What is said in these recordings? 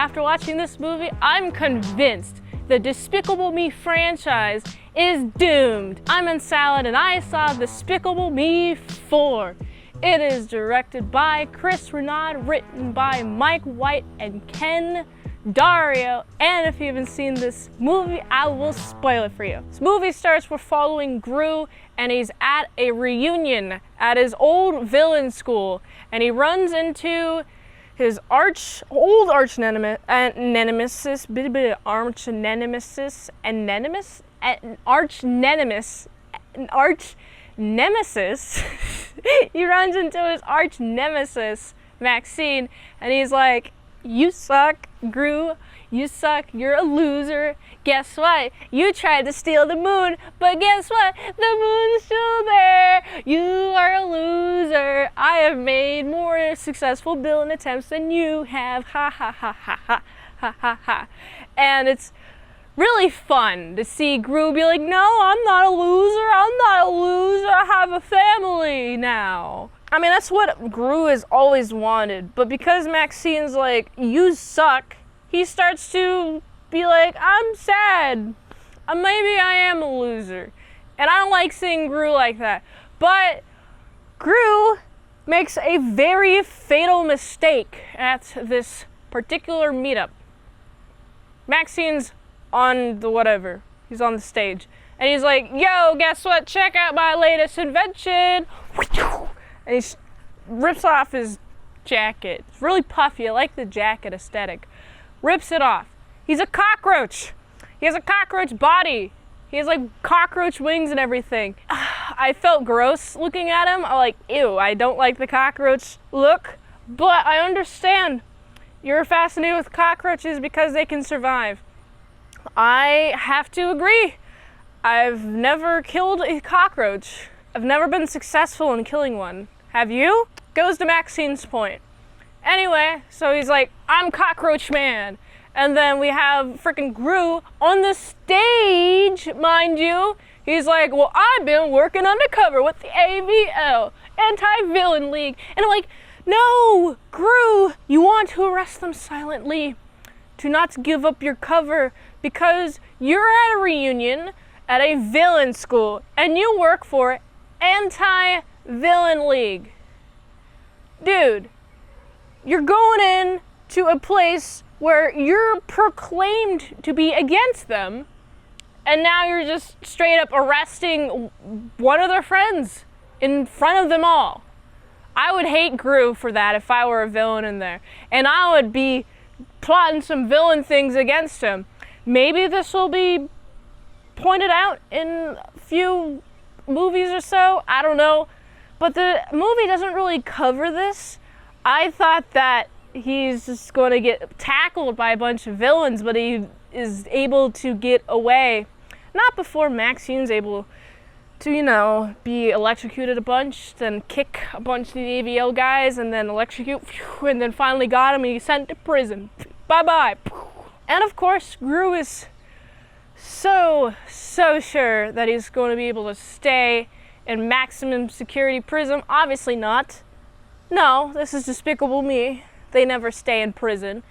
After watching this movie, I'm convinced the Despicable Me franchise is doomed. I'm in Salad and I saw Despicable Me 4. It is directed by Chris Renaud, written by Mike White and Ken Dario, and if you haven't seen this movie, I will spoil it for you. This movie starts, we're following Gru, and he's at a reunion at his old villain school, and he runs into his old arch nemesis, he runs into his arch nemesis, Maxine, and he's like, "You suck, Gru. You suck. You're a loser. Guess what? You tried to steal the moon, but guess what? The moon's still there. You are a loser. I have made more successful villain attempts than you have. Ha ha ha ha ha ha ha ha." And it's really fun to see Gru be like, "No, I'm not a loser. I'm not a loser. I have a family now." I mean, that's what Gru has always wanted, but because Maxine's like, "You suck," he starts to be like, "I'm sad. Maybe I am a loser." And I don't like seeing Gru like that. But Gru makes a very fatal mistake at this particular meetup. Maxine's on the whatever. He's on the stage. And he's like, "Yo, guess what? Check out my latest invention." And he rips off his jacket. It's really puffy. I like the jacket aesthetic. Rips it off. He's a cockroach. He has a cockroach body. He has like cockroach wings and everything. I felt gross looking at him. I'm like, ew, I don't like the cockroach look. But I understand. You're fascinated with cockroaches because they can survive. I have to agree. I've never killed a cockroach. I've never been successful in killing one. Have you? Goes to Maxine's point. Anyway, so he's like, "I'm Cockroach Man." And then we have freaking Gru on the stage, mind you. He's like, "Well, I've been working undercover with the AVL, Anti-Villain League." And I'm like, "No, Gru, you want to arrest them silently. Do not give up your cover because you're at a reunion at a villain school and you work for Anti-Villain League." Dude, you're going in to a place where you're proclaimed to be against them, and now you're just straight up arresting one of their friends in front of them all. I would hate Gru for that if I were a villain in there, and I would be plotting some villain things against him. Maybe this will be pointed out in a few movies or so, I don't know, but the movie doesn't really cover this. I thought that he's just going to get tackled by a bunch of villains, but he is able to get away. Not before Maxine's able to, be electrocuted a bunch, then kick a bunch of the AVL guys, and then electrocute, and then finally got him and he's sent to prison. Bye-bye. And of course, Gru is so sure that he's going to be able to stay in maximum security prison. Obviously not. No, this is Despicable Me. They never stay in prison.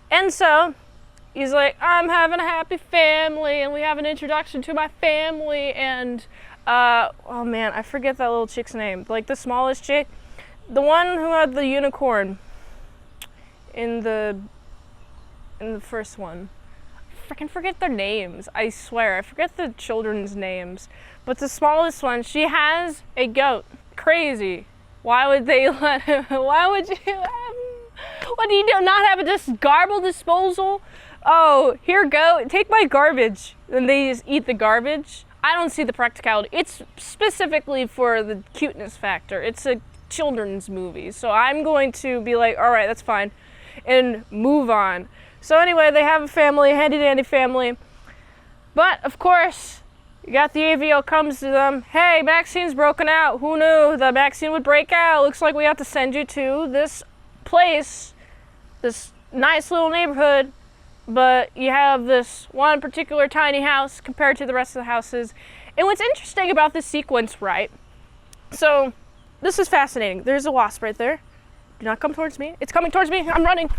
And so he's like, "I'm having a happy family," and we have an introduction to my family, and oh man, I forget that little chick's name. Like the smallest chick, the one who had the unicorn in the first one. Freaking forget their names. I swear, I forget the children's names. But the smallest one, she has a goat. Crazy. Why would they let him? Why would you let him? What do you do? Not have a garbage disposal? Oh, here, go. Take my garbage. And they just eat the garbage. I don't see the practicality. It's specifically for the cuteness factor. It's a children's movie. So I'm going to be like, all right, that's fine. And move on. So anyway, they have a family, handy-dandy family. But, of course, you got the AVL comes to them. "Hey, Maxine's broken out. Who knew that Maxine would break out? Looks like we have to send you to this place, this nice little neighborhood. But you have this one particular tiny house compared to the rest of the houses." And what's interesting about this sequence, right? So, this is fascinating. There's a wasp right there. Do not come towards me. It's coming towards me. I'm running.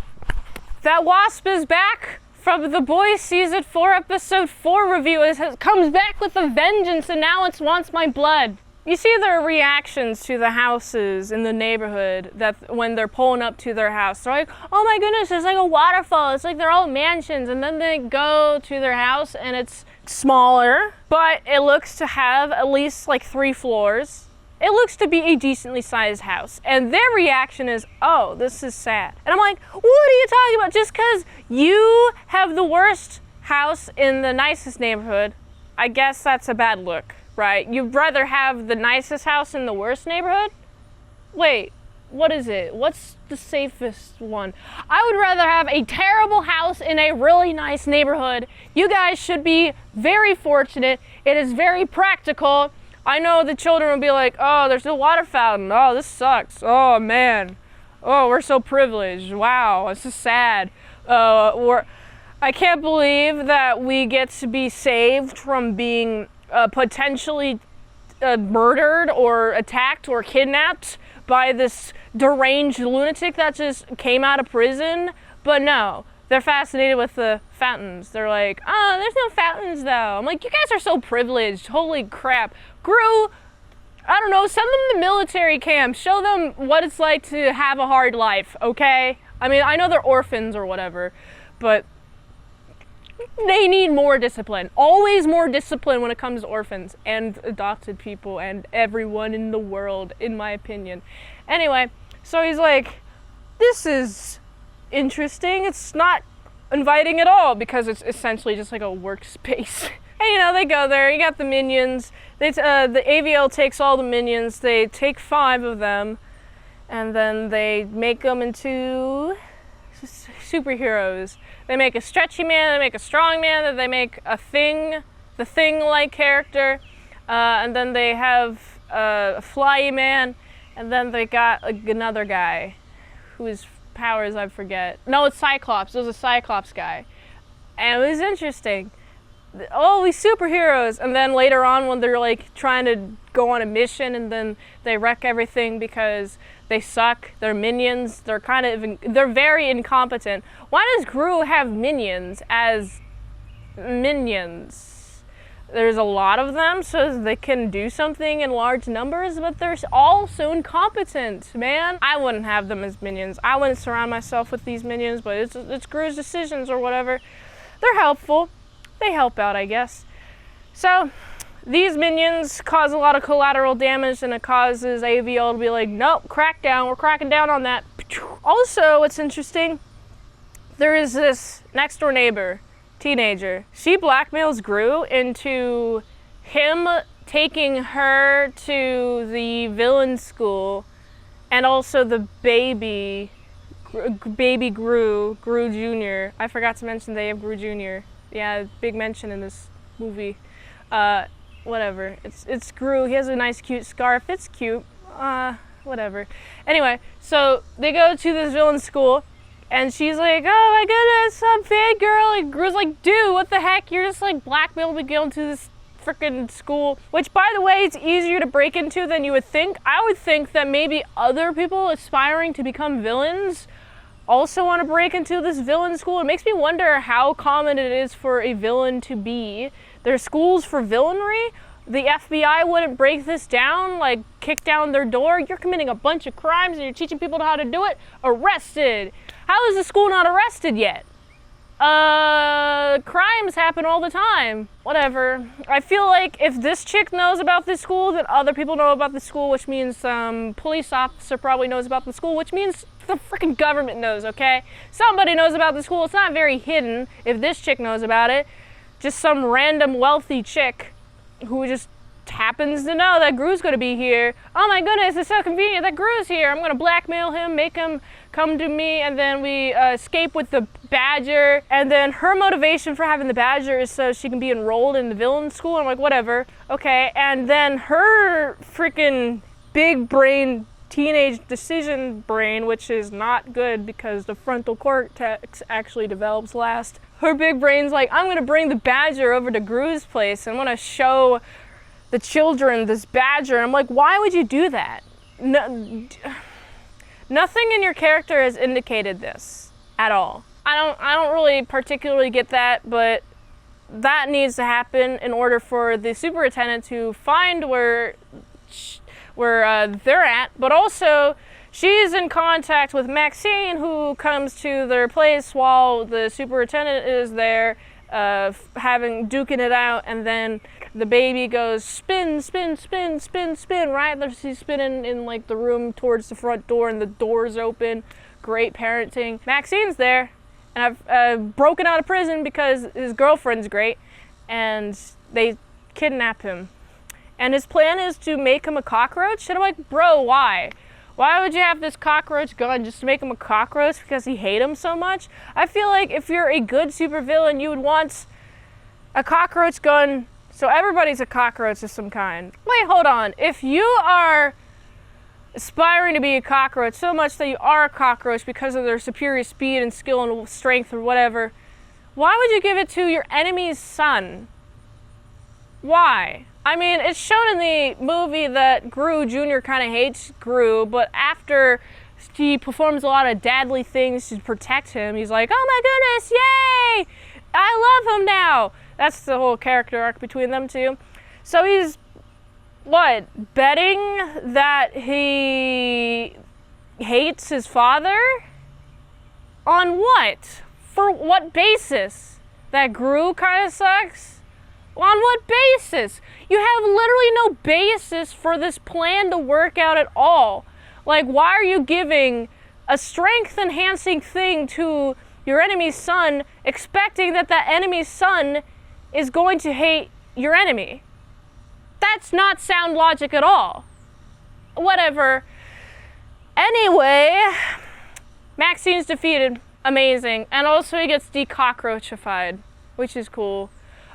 that wasp is back from The Boys Season 4 Episode 4 review. It comes back with a vengeance, and now it wants my blood. You see their reactions to the houses in the neighborhood that when they're pulling up to their house. They're like, oh my goodness, it's like a waterfall. It's like they're all mansions. And then they go to their house and it's smaller, but it looks to have at least like 3 floors. It looks to be a decently sized house. And their reaction is, oh, this is sad. And I'm like, what are you talking about? Just because you have the worst house in the nicest neighborhood, I guess that's a bad look. Right? You'd rather have the nicest house in the worst neighborhood? Wait, what is it? What's the safest one? I would rather have a terrible house in a really nice neighborhood. You guys should be very fortunate. It is very practical. I know the children will be like, oh, there's no water fountain. Oh, this sucks. Oh, man. Oh, we're so privileged. Wow, this is sad. I can't believe that we get to be saved from being potentially murdered or attacked or kidnapped by this deranged lunatic that just came out of prison. But no, they're fascinated with the fountains. They're like, oh, there's no fountains though. I'm like, you guys are so privileged. Holy crap. Gru, I don't know, send them to military camps. Show them what it's like to have a hard life, okay? I mean, I know they're orphans or whatever, but they need more discipline. Always more discipline when it comes to orphans and adopted people and everyone in the world, in my opinion. Anyway, so he's like, this is interesting. It's not inviting at all because it's essentially just like a workspace. And you know, they go there, you got the minions. The AVL takes all the minions. They take 5 of them and then they make them into superheroes. They make a stretchy man, they make a strong man, then they make a thing, the thing-like character, and then they have a flyy man, and then they got another guy whose powers I forget. No, it's Cyclops. It was a Cyclops guy. And it was interesting. All these superheroes, and then later on when they're like trying to go on a mission and then they wreck everything because they suck, they're minions, they're very incompetent. Why does Gru have minions as minions? There's a lot of them so they can do something in large numbers, but they're all so incompetent, man. I wouldn't have them as minions. I wouldn't surround myself with these minions, but it's Gru's decisions or whatever. They're helpful. They help out, I guess. So these minions cause a lot of collateral damage, and it causes AVL to be like, nope, crackdown, we're cracking down on that. Also, what's interesting, there is this next door neighbor, teenager. She blackmails Gru into him taking her to the villain school, and also the baby Gru Jr. I forgot to mention they have Gru Jr. Yeah, big mention in this movie. Whatever. It's Gru. He has a nice, cute scarf. It's cute. Whatever. Anyway, so they go to this villain school, and she's like, oh my goodness, I'm fangirl. And Gru's like, dude, what the heck? You're just like blackmailed to go into this freaking school. Which, by the way, it's easier to break into than you would think. I would think that maybe other people aspiring to become villains also want to break into this villain school. It makes me wonder how common it is for a villain to be. There's schools for villainry. The FBI wouldn't break this down, like kick down their door. You're committing a bunch of crimes and you're teaching people how to do it. Arrested. How is the school not arrested yet? Crimes happen all the time. Whatever. I feel like if this chick knows about this school, then other people know about the school, which means some police officer probably knows about the school, which means the freaking government knows, okay? Somebody knows about the school. It's not very hidden if this chick knows about it. Just some random wealthy chick who just happens to know that Gru's gonna be here. Oh my goodness, it's so convenient that Gru's here. I'm gonna blackmail him, make him come to me, and then we escape with the badger. And then her motivation for having the badger is so she can be enrolled in the villain school. I'm like, whatever, okay. And then her freaking big brain teenage decision brain, which is not good because the frontal cortex actually develops last. Her big brain's like, I'm gonna bring the badger over to Gru's place and I'm gonna show the children this badger. And I'm like, why would you do that? No, nothing in your character has indicated this at all. I don't really particularly get that, but that needs to happen in order for the superintendent to find where they're at. But also, she's in contact with Maxine, who comes to their place while the superintendent is there, duking it out, and then the baby goes spin, spin, spin, spin, spin, right? She's spinning in like the room towards the front door, and the door's open. Great parenting. Maxine's there, and I've broken out of prison because his girlfriend's great, and they kidnap him. And his plan is to make him a cockroach. And I'm like, bro, why? Why would you have this cockroach gun just to make him a cockroach because he hates him so much? I feel like if you're a good supervillain, you would want a cockroach gun so everybody's a cockroach of some kind. Wait, hold on. If you are aspiring to be a cockroach so much that you are a cockroach because of their superior speed and skill and strength or whatever, why would you give it to your enemy's son? Why? I mean, it's shown in the movie that Gru Jr. kind of hates Gru, but after he performs a lot of dadly things to protect him, he's like, oh my goodness, yay! I love him now! That's the whole character arc between them two. So he's, betting that he hates his father? On what? For what basis? That Gru kind of sucks? On what basis? You have literally no basis for this plan to work out at all. Like, why are you giving a strength-enhancing thing to your enemy's son, expecting that that enemy's son is going to hate your enemy? That's not sound logic at all. Whatever. Anyway, Maxine's defeated. Amazing. And also he gets decockroachified, which is cool.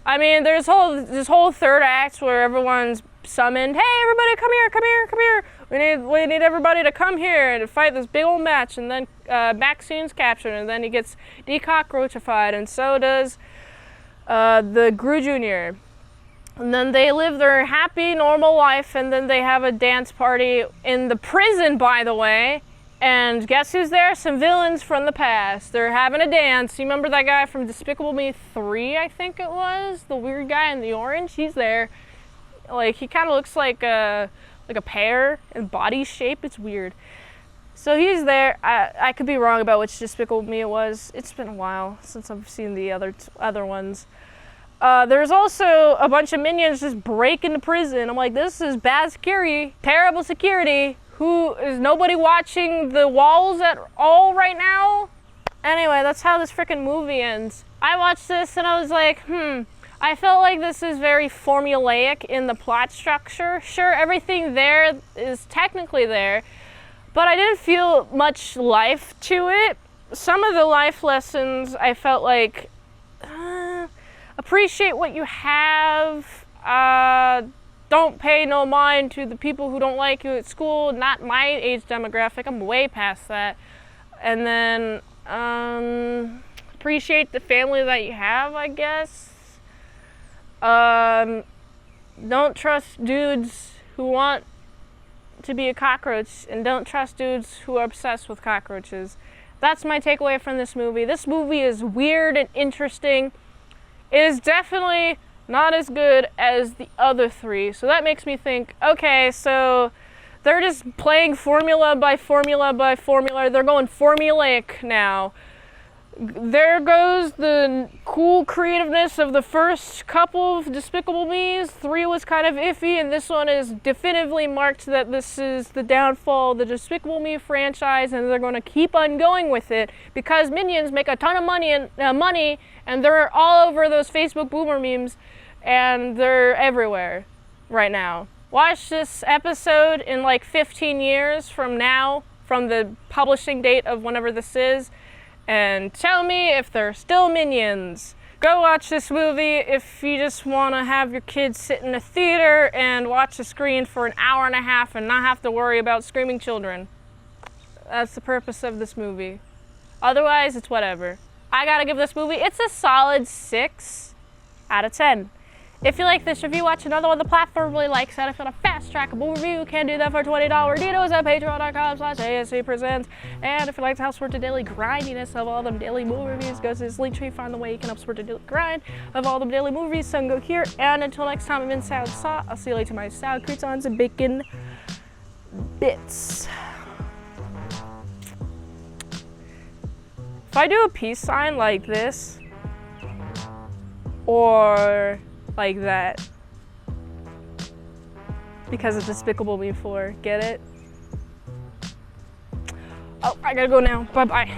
I mean, there's this whole third act where everyone's summoned. Hey, everybody, come here, come here, come here. We need everybody to come here to fight this big old match. And then Maxine's captured, and then he gets decockroachified, and so does the Gru Jr. And then they live their happy, normal life, and then they have a dance party in the prison, by the way. And guess who's there? Some villains from the past. They're having a dance. You remember that guy from Despicable Me 3, I think it was? The weird guy in the orange? He's there. Like, he kind of looks like a pear in body shape. It's weird. So he's there. I could be wrong about which Despicable Me it was. It's been a while since I've seen the other ones. There's also a bunch of minions just break into prison. I'm like, this is bad security. Terrible security. Is nobody watching the walls at all right now? Anyway, that's how this freaking movie ends. I watched this and I was like, I felt like this is very formulaic in the plot structure. Sure, everything there is technically there, but I didn't feel much life to it. Some of the life lessons I felt like, appreciate what you have, don't pay no mind to the people who don't like you at school. Not my age demographic. I'm way past that. And then appreciate the family that you have, I guess. Don't trust dudes who want to be a cockroach, and don't trust dudes who are obsessed with cockroaches. That's my takeaway from this movie. This movie is weird and interesting. It is definitely not as good as the other three. So that makes me think, okay, so they're just playing formula by formula by formula. They're going formulaic now. There goes the cool creativeness of the first couple of Despicable Me's. 3 was kind of iffy, and this one is definitively marked that this is the downfall of the Despicable Me franchise, and they're going to keep on going with it because Minions make a ton of money, and they're all over those Facebook boomer memes, and they're everywhere right now. Watch this episode in like 15 years from now, from the publishing date of whenever this is, and tell me if they're still Minions. Go watch this movie if you just want to have your kids sit in a theater and watch a screen for an hour and a half and not have to worry about screaming children. That's the purpose of this movie. Otherwise, it's whatever. I gotta give this movie, it's a solid 6 out of 10. If you like this review, watch another one. The platform really likes that. If you want a fast trackable review, you can do that for $20. Dinos at patreon.com/ASEPresents. And if you like to help support the daily grindiness of all them daily movie reviews, go to this link tree, find the way you can help support the daily grind of all the daily movies. So go here. And until next time, I'm in Salad Saw. I'll see you later. My salad croutons and bacon bits. If I do a peace sign like this, or like that, because of Despicable Me 4, get it? Oh, I gotta go now. Bye-bye.